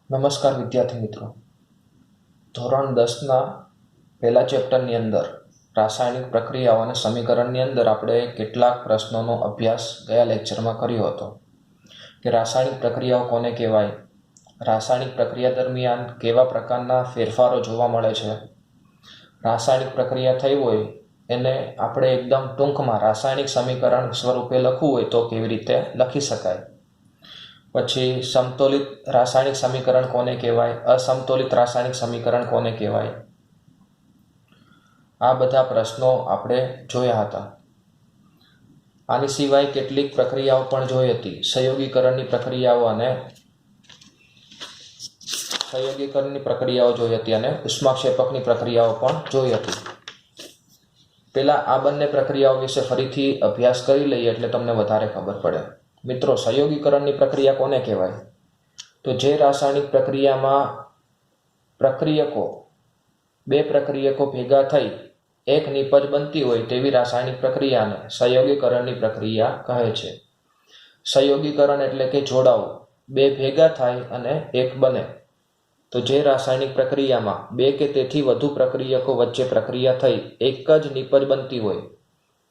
નમસ્કાર વિદ્યાર્થી મિત્રો, ધોરણ 10ના પહેલા ચેપ્ટરની અંદર રાસાયણિક પ્રક્રિયાઓ અને સમીકરણની અંદર આપણે કેટલાક પ્રશ્નોનો અભ્યાસ ગયા લેક્ચરમાં કર્યો હતો કે રાસાયણિક પ્રક્રિયાઓ કોને કહેવાય, રાસાયણિક પ્રક્રિયા દરમિયાન કેવા પ્રકારના ફેરફારો જોવા મળે છે, રાસાયણિક પ્રક્રિયા થઈ હોય એને આપણે એકદમ ટૂંકમાં રાસાયણિક સમીકરણ સ્વરૂપે લખવું હોય તો કેવી રીતે લખી શકાય, પછી સમતોલિત રાસાયણિક સમીકરણ કોને કહેવાય, અસમતોલિત રાસાયણિક સમીકરણ કોને કહેવાય, આ બધા પ્રશ્નો આપણે જોયા હતા. આની સિવાય કેટલીક પ્રક્રિયાઓ પણ જોઈ હતી, સંયોગીકરણની પ્રક્રિયાઓ જોઈ હતી અને ઉષ્માક્ષેપકની પ્રક્રિયાઓ પણ જોઈ હતી. પહેલા આ બંને પ્રક્રિયાઓ વિશે ફરીથી અભ્યાસ કરી લઈએ એટલે તમને વધારે ખબર પડે. મિત્રો, સંયોગીકરણની પ્રક્રિયા કોને કહેવાય? તો જે રાસાયણિક પ્રક્રિયામાં બે પ્રક્રિયકો ભેગા થઈ એક નિપજ બનતી હોય તેવી રાસાયણિક પ્રક્રિયાને સંયોગીકરણની પ્રક્રિયા કહે છે. સંયોગીકરણ એટલે કે જોડાવું, બે ભેગા થાય અને એક બને. તો જે રાસાયણિક પ્રક્રિયામાં બે કે તેથી વધુ પ્રક્રિયકો વચ્ચે પ્રક્રિયા થઈ એક જ નિપજ બનતી હોય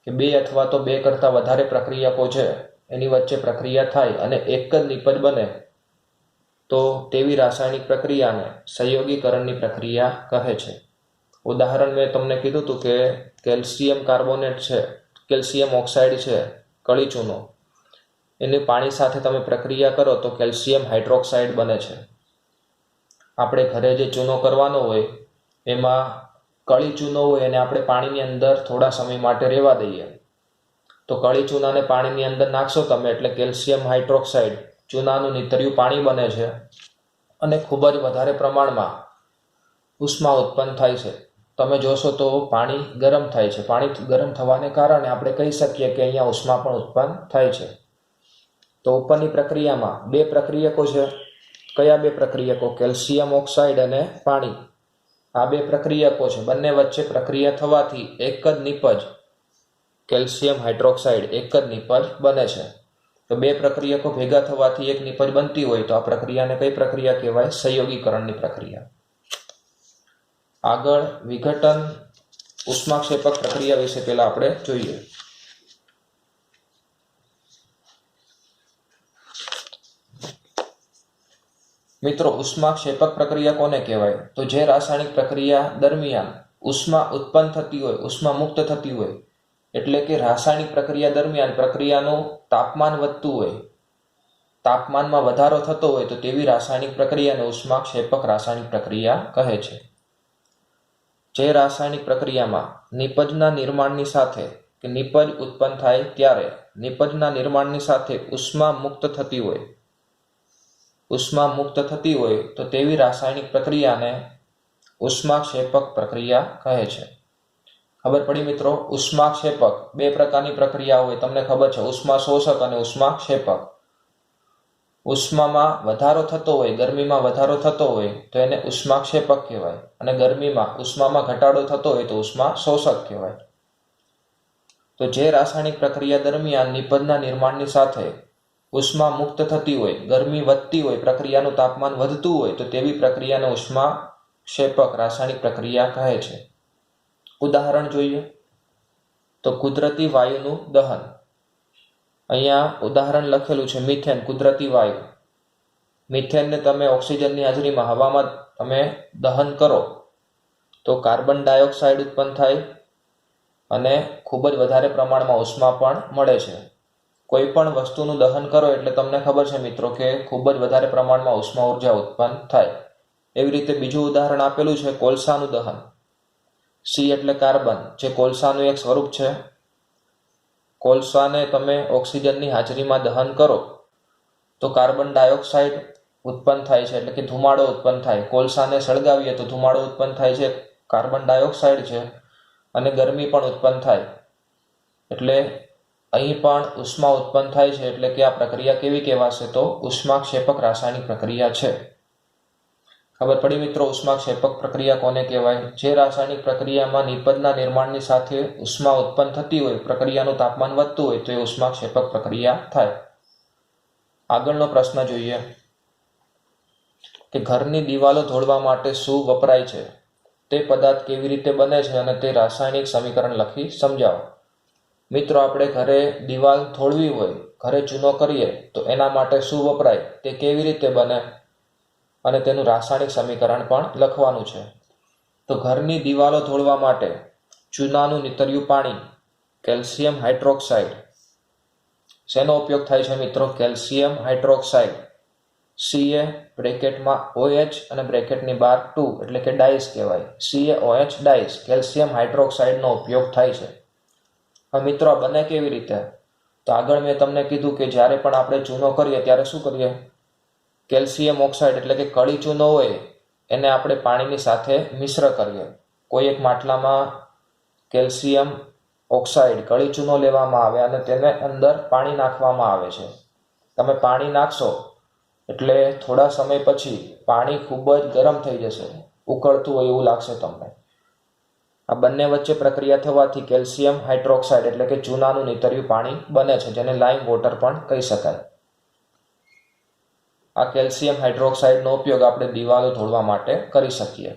કે બે અથવા તો બે કરતાં વધારે પ્રક્રિયકો છે એની વચ્ચે પ્રક્રિયા થાય અને એક જ નિપજ બને તો તેવી રાસાયણિક પ્રક્રિયાને સંયોગીકરણની પ્રક્રિયા કહે છે. ઉદાહરણ મેં તમને કીધું હતું કે કેલ્શિયમ કાર્બોનેટ છે, કેલ્શિયમ ઓક્સાઇડ છે, કળી ચૂનો, એની પાણી સાથે તમે પ્રક્રિયા કરો તો કેલ્શિયમ હાઇડ્રોક્સાઇડ બને છે. આપણે ઘરે જે ચૂનો કરવાનો હોય એમાં કળી ચૂનો હોય અને આપણે પાણીની અંદર થોડા સમય માટે રહેવા દઈએ તો કળી ચૂનાને પાણીની અંદર નાખશો તમે એટલે કેલ્શિયમ હાઇડ્રોક્સાઇડ ચૂનાનું નીતર્યું પાણી બને છે અને ખૂબ જ વધારે પ્રમાણમાં ઉષ્મા ઉત્પન્ન થાય છે. તમે જોશો તો પાણી ગરમ થાય છે. પાણી ગરમ થવાને કારણે આપણે કહી શકીએ કે અહીંયા ઉષ્મા પણ ઉત્પન્ન થાય છે. તો ઉપરની પ્રક્રિયામાં બે પ્રક્રિયકો છે. કયા બે પ્રક્રિયકો? કેલ્શિયમ ઓક્સાઇડ અને પાણી. આ બે પ્રક્રિયકો છે. બંને વચ્ચે પ્રક્રિયા થવાથી એક જ નિપજ કેલ્શિયમ હાઇડ્રોક્સાઇડ એક જ નિપજ બને છે. તો બે પ્રક્રિયકો ભેગા થવાથી એક નિપજ બનતી હોય તો આ પ્રક્રિયાને કઈ પ્રક્રિયા કહેવાય? સંયોગીકરણની પ્રક્રિયા. આગળ વિઘટન ઉષ્માક્ષેપક પ્રક્રિયા વિશે પહેલા આપણે જોઈએ. મિત્રો, ઉષ્માક્ષેપક પ્રક્રિયા કોને કહેવાય? તો જે રાસાયણિક પ્રક્રિયા દરમિયાન ઉષ્મા ઉત્પન્ન થતી હોય, ઉષ્મા મુક્ત થતી હોય, એટલે કે રાસાયણિક પ્રક્રિયા દરમિયાન પ્રક્રિયાનું તાપમાન વધતું હોય, તાપમાનમાં વધારો થતો હોય તો તેવી રાસાયણિક પ્રક્રિયાને ઉષ્માક્ષેપક રાસાયણિક પ્રક્રિયા કહે છે. જે રાસાયણિક પ્રક્રિયામાં નિપજના નિર્માણની સાથે કે નિપજ ઉત્પન્ન થાય ત્યારે નિપજના નિર્માણની સાથે ઉષ્મા મુક્ત થતી હોય તો તેવી રાસાયણિક પ્રક્રિયાને ઉષ્માક્ષેપક પ્રક્રિયા કહે છે. ખબર પડી મિત્રો? ઉષ્માક્ષેપક બે પ્રકારની પ્રક્રિયા હોય, તમને ખબર છે, ઉષ્મા શોષક અને ઉષ્માક્ષેપક. ઉષ્મામાં વધારો થતો હોય, ગરમીમાં વધારો થતો હોય તો એને ઉષ્માક્ષેપક કહેવાય અને ઉષ્મામાં ઘટાડો થતો હોય તો ઉષ્મા શોષક કહેવાય. તો જે રાસાયણિક પ્રક્રિયા દરમિયાન નિપજના નિર્માણની સાથે ઉષ્મા મુક્ત થતી હોય, ગરમી વધતી હોય, પ્રક્રિયાનું તાપમાન વધતું હોય તો તેવી પ્રક્રિયાને ઉષ્માક્ષેપક રાસાયણિક પ્રક્રિયા કહે છે. ઉદાહરણ જોઈએ તો કુદરતી વાયુનું દહન. અહીંયા ઉદાહરણ લખેલું છે મિથેન, કુદરતી વાયુ. મિથેનને તમે ઓક્સિજનની હાજરીમાં હવામાં તમે દહન કરો તો કાર્બન ડાયોક્સાઇડ ઉત્પન્ન થાય અને ખૂબ જ વધારે પ્રમાણમાં ઉષ્મા પણ મળે છે. કોઈ પણ વસ્તુનું દહન કરો એટલે તમને ખબર છે મિત્રો કે ખૂબ જ વધારે પ્રમાણમાં ઉષ્મા ઉર્જા ઉત્પન્ન થાય. એવી રીતે બીજું ઉદાહરણ આપેલું છે કોલસાનું દહન. સી એટલે કાર્બન, જે કોલસાનું એક સ્વરૂપ છે. કોલસાને તમે ઓક્સિજનની હાજરીમાં દહન કરો તો કાર્બન ડાયોક્સાઇડ ઉત્પન્ન થાય છે એટલે કે ધુમાડો ઉત્પન્ન થાય. કોલસાને સળગાવીએ તો ધુમાડો ઉત્પન્ન થાય છે, કાર્બન ડાયોક્સાઇડ છે, અને ગરમી પણ ઉત્પન્ન થાય. એટલે અહીં પણ ઉષ્મા ઉત્પન્ન થાય છે એટલે કે આ પ્રક્રિયા કેવી કહેવાશે? તો ઉષ્માક્ષેપક રાસાયણિક પ્રક્રિયા છે. ખબર પડી મિત્રો? ઉષ્માક્ષેપક પ્રક્રિયા કોને કહેવાય? જે રાસાયણિક પ્રક્રિયામાં નિપજના નિર્માણની સાથે ઉષ્મા ઉત્પન્ન થતી હોય, પ્રક્રિયાનું તાપમાન વધતું હોય તો એ ઉષ્માક્ષેપક પ્રક્રિયા થાય. આગળનો પ્રશ્ન જોઈએ. કે ઘરની દિવાલો ધોળવા માટે શું વપરાય છે, તે પદાર્થ કેવી રીતે બને છે અને તે રાસાયણિક સમીકરણ લખી સમજાવો. મિત્રો, આપણે ઘરે દિવાલ ધોળવી હોય, ઘરે ચૂનો કરીએ તો એના માટે શું વપરાય, તે કેવી રીતે બને અને તેનું રાસાયણિક સમીકરણ પણ લખવાનું છે. તો ઘરની દિવાલો ધોળવા માટે ચૂનાનું નીતર્યું પાણી, કેલ્શિયમ હાઇડ્રોક્સાઇડ. શેનો ઉપયોગ થાય છે મિત્રો? કેલ્શિયમ હાઇડ્રોક્સાઇડ, Ca બ્રેકેટમાં OH અને બ્રેકેટની બહાર 2 એટલે કે ડાઈસ કહેવાય. CaOH ડાઈસ, કેલ્શિયમ હાઇડ્રોક્સાઇડનો ઉપયોગ થાય છે. હવે મિત્રો, આ બને કેવી રીતે? તો આગળ મેં તમને કીધું કે જ્યારે પણ આપણે ચૂનો કરીએ ત્યારે શું કરીએ? કેલ્શિયમ ઓક્સાઇડ એટલે કે કળી ચૂનો હોય એને આપણે પાણીની સાથે મિશ્ર કરીએ. કોઈ એક માટલામાં કેલ્શિયમ ઓક્સાઇડ કળી ચૂનો લેવામાં આવે અને તેને અંદર પાણી નાખવામાં આવે છે. તમે પાણી નાખશો એટલે થોડા સમય પછી પાણી ખૂબ જ ગરમ થઈ જશે, ઉકળતું હોય એવું લાગશે તમને. આ બંને વચ્ચે પ્રક્રિયા થવાથી કેલ્શિયમ હાઇડ્રોક્સાઇડ એટલે કે ચૂનાનું નીતર્યું પાણી બને છે, જેને લાઇમ વોટર પણ કહી શકાય. આ કેલ્શિયમ હાઇડ્રોક્સાઇડનો ઉપયોગ આપણે દિવાલો ધોળવા માટે કરી શકીએ.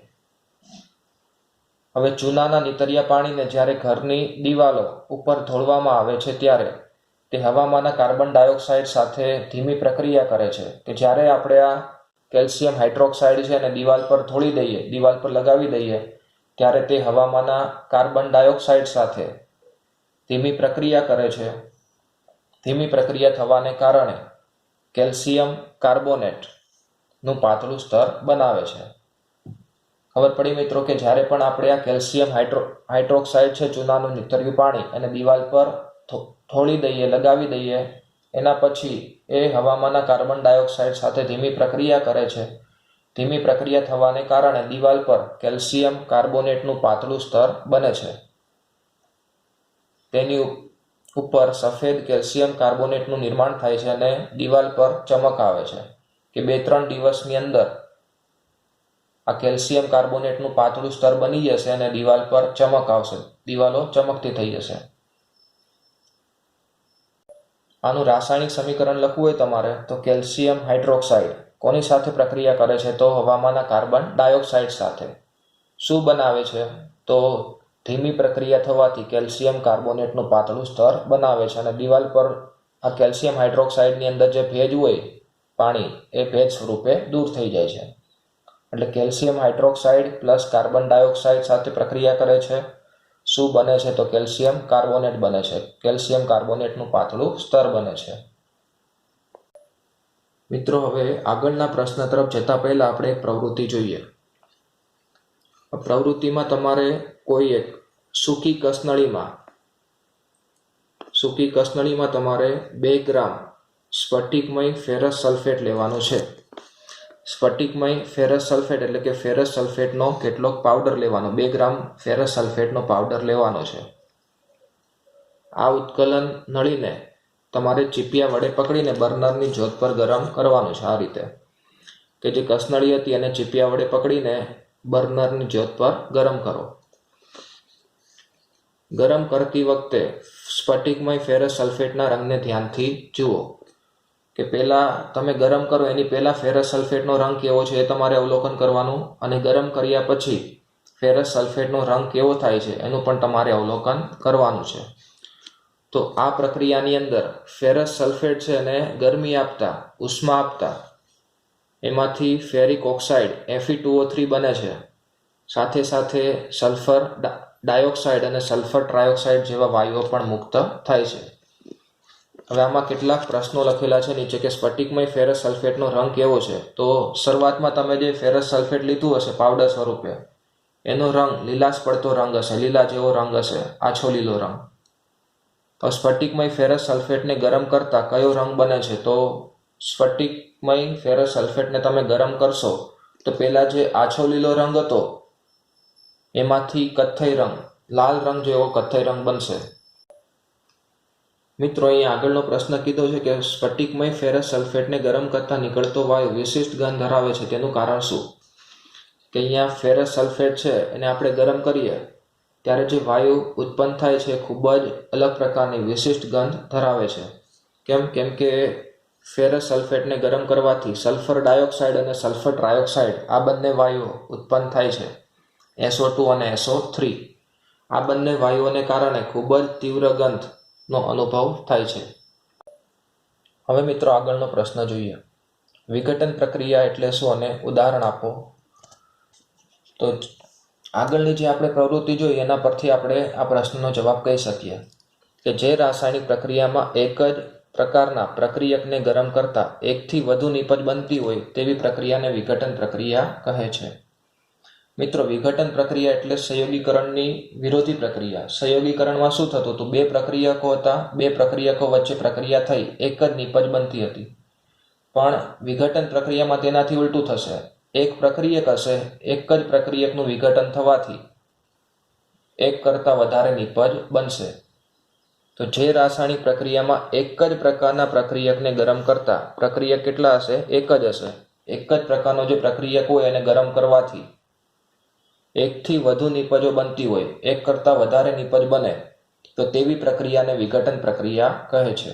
હવે ચૂનાના નીતર્યા પાણીને જ્યારે ઘરની દિવાલો ઉપર ધોળવામાં આવે છે ત્યારે તે હવામાંના કાર્બન ડાયોક્સાઇડ સાથે ધીમી પ્રક્રિયા કરે છે. કે જ્યારે આપણે આ કેલ્શિયમ હાઇડ્રોક્સાઇડ છે અને દિવાલ પર ધોળી દઈએ, દિવાલ પર લગાવી દઈએ, ત્યારે તે હવામાંના કાર્બન ડાયોક્સાઇડ સાથે ધીમી પ્રક્રિયા કરે છે. ધીમી પ્રક્રિયા થવાને કારણે કેલ્શિયમ કાર્બોનેટનું પાતળું સ્તર બનાવે છે. ખબર પડી મિત્રો કે જ્યારે પણ આપણે આ કેલ્શિયમ હાઇડ્રોક્સાઇડ છે, ચૂનાનું નીતર્યું પાણી, અને દિવાલ પર થોડી દઈએ, લગાવી દઈએ, એના પછી એ હવામાંના કાર્બન ડાયોક્સાઇડ સાથે ધીમી પ્રક્રિયા કરે છે. ધીમી પ્રક્રિયા થવાને કારણે દિવાલ પર કેલ્શિયમ કાર્બોનેટનું પાતળું સ્તર બને છે. તેની ઉપર સફેદ કેલ્શિયમ કાર્બોનેટનું નિર્માણ થાય છે અને દિવાલ પર ચમક આવે છે. કે 2-3 દિવસની અંદર આ કેલ્શિયમ કાર્બોનેટનું પાતળું સ્તર બની જશે અને દિવાલ પર ચમક આવશે, દિવાલો ચમકતી થઈ જશે. આનું રાસાયણિક સમીકરણ લખવું હોય તમારે તો કેલ્શિયમ હાઇડ્રોક્સાઇડ કોની સાથે પ્રક્રિયા કરે છે? તો હવામાંના કાર્બન ડાયોક્સાઇડ સાથે. શું બનાવે છે? તો ધીમી પ્રક્રિયા થવાથી કેલ્શિયમ કાર્બોનેટનું પાતળું સ્તર બનાવે છે અને દિવાલ પર આ કેલ્શિયમ હાઇડ્રોક્સાઇડની અંદર જે ભેજ હોય, પાણી, એ ભેજ સ્વરૂપે દૂર થઈ જાય છે. એટલે calcium hydroxide plus carbon dioxide સાથે પ્રક્રિયા કરે છે. શું બને છે? તો કેલ્શિયમ કાર્બોનેટ બને છે. કેલ્શિયમ કાર્બોનેટનું પાતળું સ્તર બને છે. મિત્રો, હવે આગળના પ્રશ્ન તરફ જતા પહેલા આપણે એક પ્રવૃત્તિ જોઈએ. પ્રવૃત્તિમાં તમારે કોઈ એક સૂકી કસનળીમાં તમારે 2 ગ્રામ સ્ફટિકમય ફેરસ સલ્ફેટ લેવાનું છે. સ્ફટિકમય ફેરસ સલ્ફેટ એટલે કે ફેરસ સલ્ફેટનો કેટલોક પાવડર લેવાનો, 2 ગ્રામ ફેરસ સલ્ફેટનો પાવડર લેવાનો છે. આ ઉત્કલન નળીને તમારે ચીપિયા વડે પકડીને બર્નરની જ્યોત પર ગરમ કરવાનું છે. આ રીતે કે જે કસનળી હતી એને ચીપિયા વડે પકડીને બર્નરની જ્યોત પર ગરમ કરો. ગરમ કરતી વખતે સ્ફટિકમય ફેરસ સલ્ફેટના રંગને ધ્યાનથી જુઓ. કે પહેલાં તમે ગરમ કરો એની પહેલાં ફેરસ સલ્ફેટનો રંગ કેવો છે એ તમારે અવલોકન કરવાનું, અને ગરમ કર્યા પછી ફેરસ સલ્ફેટનો રંગ કેવો થાય છે એનું પણ તમારે અવલોકન કરવાનું છે. તો આ પ્રક્રિયાની અંદર ફેરસ સલ્ફેટ છે એને ગરમી આપતા, ઉષ્મા આપતા એમાંથી ફેરિક ઓક્સાઇડ Fe2O3 બને છે. સાથે સાથે સલ્ફર ડાયોક્સાઇડ અને સલ્ફર ટ્રાયોક્સાઇડ જેવા વાયુઓ પણ મુક્ત થાય છે. હવે આમાં કેટલાક પ્રશ્નો લખેલા છે નીચે કે સ્ફટિકમય ફેરસ સલ્ફેટનો રંગ કેવો છે? તો શરૂઆતમાં તમે જે ફેરસ સલ્ફેટ લીધું હશે પાવડર સ્વરૂપે, એનો રંગ લીલાશ પડતો રંગ હશે, લીલા જેવો રંગ હશે, આછો લીલો રંગ. તો સ્ફટિકમય ફેરસ સલ્ફેટને ગરમ કરતા કયો રંગ બને છે? તો સ્ફટિકમય ફેરસ સલ્ફેટને તમે ગરમ કરશો તો પહેલા જે આછો લીલો રંગ હતો એમાંથી કથ્થઈ રંગ, લાલ રંગ જેવો કથ્થઈ રંગ બનશે. મિત્રો, અહીંયા આગળનો પ્રશ્ન કીધો છે કે સ્ફટિકમય ફેરસ સલ્ફેટને ગરમ કરતા નીકળતો વાયુ વિશિષ્ટ ગંધ ધરાવે છે, તેનું કારણ શું? કે અહીંયા ફેરસ સલ્ફેટ છે એને આપણે ગરમ કરીએ ત્યારે જે વાયુ ઉત્પન્ન થાય છે ખૂબ જ અલગ પ્રકારની વિશિષ્ટ ગંધ ધરાવે છે. કેમ કે ફેરસ સલ્ફેટને ગરમ કરવાથી સલ્ફર ડાયોક્સાઇડ અને સલ્ફર ટ્રાયોક્સાઇડ આ બંને વાયુઓ ઉત્પન્ન થાય છે, SO2 અને SO3. આ બંને વાયુઓને કારણે ખૂબ જ તીવ્ર ગંધનો અનુભવ થાય છે. હવે મિત્રો આગળનો પ્રશ્ન જોઈએ. વિઘટન પ્રક્રિયા એટલે શું અને ઉદાહરણ આપો. તો આગળની જે આપણે પ્રવૃત્તિ જોઈ એના પરથી આપણે આ પ્રશ્નનો જવાબ કહી શકીએ કે જે રાસાયણિક પ્રક્રિયામાં એક જ પ્રકારના પ્રક્રિયકને ગરમ કરતા એકથી વધુ નીપજ બનતી હોય તેવી પ્રક્રિયાને વિઘટન પ્રક્રિયા કહે છે. મિત્રો, વિઘટન પ્રક્રિયા એટલે સંયોગીકરણની વિરોધી પ્રક્રિયા. સંયોગીકરણમાં શું થતું હતું? બે પ્રક્રિયકો હતા, બે પ્રક્રિયકો વચ્ચે પ્રક્રિયા થઈ એક જ નીપજ બનતી હતી. પણ વિઘટન પ્રક્રિયામાં તેનાથી ઉલટું થશે. એક પ્રક્રિયક હશે, એક જ પ્રક્રિયકનું વિઘટન થવાથી એક કરતાં વધારે નીપજ બનશે. તો જે રાસાયણિક પ્રક્રિયામાં એક જ પ્રકારના પ્રક્રિયકને ગરમ કરતા પ્રક્રિયક કેટલા હશે? એક જ હશે. એક જ પ્રકારનો જે પ્રક્રિયક હોય એને ગરમ કરવાથી એકથી વધુ નીપજો બનતી હોય, એક કરતાં વધારે નીપજ બને, તો તેવી પ્રક્રિયાને વિઘટન પ્રક્રિયા કહે છે.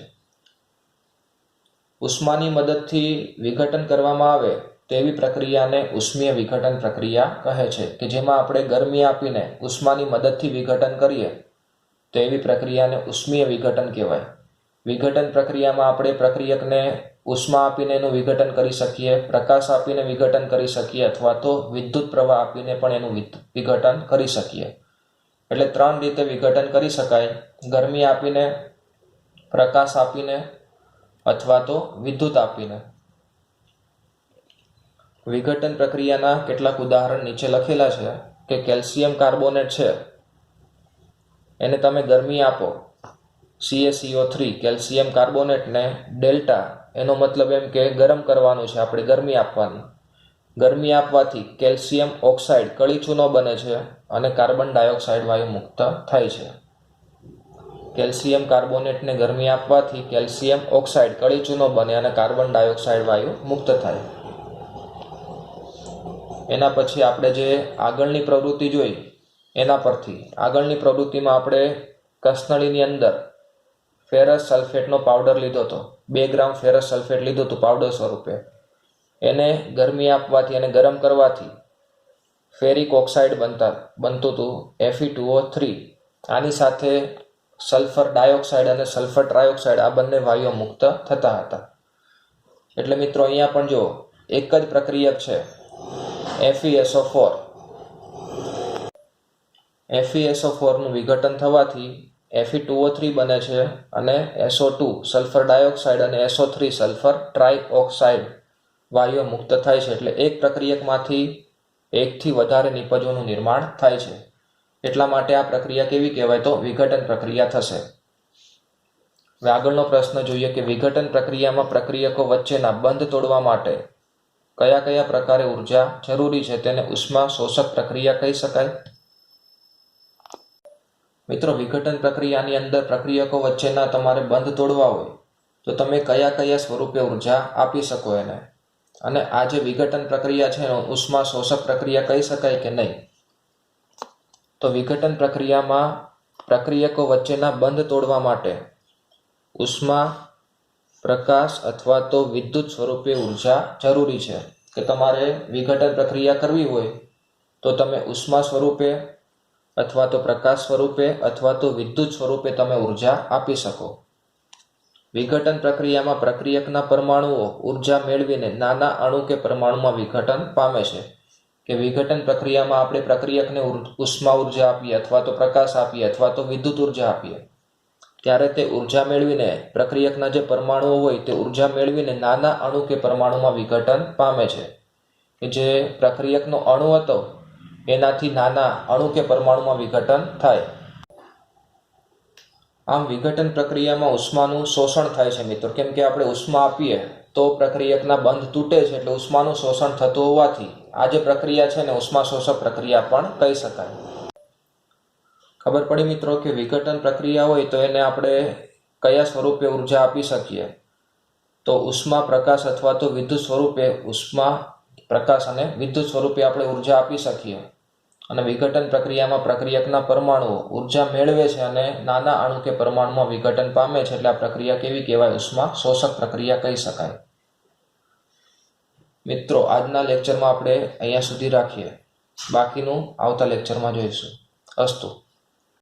ઉષ્માની મદદથી વિઘટન કરવામાં આવે તેવી પ્રક્રિયાને ઉષ્મીય વિઘટન પ્રક્રિયા કહે છે, કે જેમાં આપણે ગરમી આપીને ઉષ્માની મદદથી વિઘટન કરીએ તો એવી પ્રક્રિયાને ઉષ્મીય વિઘટન કહેવાય. વિઘટન પ્રક્રિયામાં આપણે પ્રક્રિયકને ઉષ્મા આપીને એનું વિઘટન કરી શકીએ, પ્રકાશ આપીને વિઘટન કરી શકીએ, અથવા તો વિદ્યુત પ્રવાહ આપીને પણ એનું વિઘટન કરી શકીએ. એટલે 3 રીતે વિઘટન કરી શકાય: ગરમી આપીને, પ્રકાશ આપીને, અથવા તો વિદ્યુત આપીને. વિઘટન પ્રક્રિયાના કેટલાક ઉદાહરણ નીચે લખેલા છે કે કેલ્શિયમ કાર્બોનેટ છે, એને તમે ગરમી આપો, CaCO3 કેલ્શિયમ કાર્બોનેટને ડેલ્ટા, એનો મતલબ એમ કે ગરમ કરવાનું છે, આપણે ગરમી આપવાની. ગરમી આપવાથી કેલ્શિયમ ઓક્સાઇડ કળી ચૂનો બને છે અને કાર્બન ડાયોક્સાઇડ વાયુ મુક્ત થાય છે. કેલ્શિયમ કાર્બોનેટને ગરમી આપવાથી કેલ્શિયમ ઓક્સાઇડ કળી ચૂનો બને અને કાર્બન ડાયોક્સાઇડ વાયુ મુક્ત થાય. એના પછી આપણે જે આગળની પ્રવૃત્તિ જોઈ એના પરથી, આગળની પ્રવૃત્તિમાં આપણે કસનળીની અંદર ફેરસ સલ્ફેટનો પાવડર લીધો હતો. 2 ગ્રામ ફેરસ સલ્ફેટ લીધું હતું પાવડર સ્વરૂપે. એને ગરમી આપવાથી અને ગરમ કરવાથી ફેરિક ઓક્સાઇડ બનતું હતું, Fe2O3. આની સાથે સલ્ફર ડાયોક્સાઇડ અને સલ્ફર ટ્રાયોક્સાઇડ આ બંને વાયુઓ મુક્ત થતા હતા. એટલે મિત્રો અહીંયા પણ જો એક જ પ્રક્રિયક છે, FeSO4. FeSO4નું વિઘટન થવાથી Fe2O3 બને છે અને SO2 સલ્ફર ડાયોક્સાઇડ અને SO3 સલ્ફર ટ્રાઇઓક્સાઇડ વાયુઓ મુક્ત થાય છે. એટલે એક પ્રક્રિયકમાંથી એકથી વધારે નીપજોનું નિર્માણ થાય છે. એટલા માટે આ પ્રક્રિયા કેવી કહેવાય? તો વિઘટન પ્રક્રિયા થશે. હવે આગળનો પ્રશ્ન જોઈએ કે વિઘટન પ્રક્રિયામાં પ્રક્રિયકો વચ્ચેના બંધ તોડવા માટે કયા કયા પ્રકારે ઉર્જા જરૂરી છે, તેને ઉષ્મા શોષક પ્રક્રિયા કહી શકાય. મિત્રો, વિઘટન પ્રક્રિયાની અંદર પ્રક્રિયકો વચ્ચેના તમારે બંધ તોડવા હોય તો તમે કયા કયા સ્વરૂપે ઉર્જા આપી શકો એને, અને આ જે વિઘટન પ્રક્રિયા છે એનો ઉષ્મા શોષક પ્રક્રિયા કહી શકાય કે નહીં. તો વિઘટન પ્રક્રિયામાં પ્રક્રિયકો વચ્ચેના બંધ તોડવા માટે ઉષ્મા, પ્રકાશ અથવા તો વિદ્યુત સ્વરૂપે ઉર્જા જરૂરી છે. કે તમારે વિઘટન પ્રક્રિયા કરવી હોય તો તમે ઉષ્મા સ્વરૂપે અથવા તો પ્રકાશ સ્વરૂપે અથવા તો વિદ્યુત સ્વરૂપે તમે ઉર્જા આપી શકો. વિઘટન પ્રક્રિયામાં પ્રક્રિયકના પરમાણુઓ ઉર્જા મેળવીને નાના અણુ કે પરમાણુમાં વિઘટન પામે છે. કે વિઘટન પ્રક્રિયામાં આપણે પ્રક્રિયકને ઉષ્મા ઉર્જા આપીએ અથવા તો પ્રકાશ આપીએ અથવા તો વિદ્યુત ઉર્જા આપીએ ત્યારે તે ઉર્જા મેળવીને પ્રક્રિયકના જે પરમાણુઓ હોય તે ઉર્જા મેળવીને નાના અણુ કે પરમાણુમાં વિઘટન પામે છે. કે જે પ્રક્રિયકનો અણુ હતો એનાથી નાના અણુ કે પરમાણુમાં વિઘટન થાય. આમ વિઘટન પ્રક્રિયામાં ઉષ્માનું શોષણ થાય છે મિત્રો. કેમ કે આપણે ઉષ્મા આપીએ તો પ્રક્રિયકના બંધ તૂટે છે, એટલે ઉષ્માનું શોષણ થતું હોવાથી આ જે પ્રક્રિયા છે ને ઉષ્મા શોષક પ્રક્રિયા પણ કહી શકાય. ખબર પડી મિત્રો કે વિઘટન પ્રક્રિયા હોય તો એને આપણે કયા સ્વરૂપે ઉર્જા આપી શકીએ. તો ઉષ્મા, પ્રકાશ અથવા તો વિદ્યુત સ્વરૂપે ઉષ્મા, પ્રકાશ અને વિદ્યુત સ્વરૂપે આપણે ઉર્જા આપી શકીએ. અને વિઘટન પ્રક્રિયામાં પ્રક્રિયકના પરમાણુઓ ઉર્જા મેળવે છે અને નાના અણુ કે પરમાણુમાં વિઘટન પામે છે, એટલે આ પ્રક્રિયા કેવી કહેવાય? ઉષ્મા શોષક પ્રક્રિયા કહી શકાય. મિત્રો, આજના લેક્ચરમાં આપણે અહીંયા સુધી રાખીએ. બાકીનું આવતા લેક્ચરમાં જોઈશું. અસ્તુ.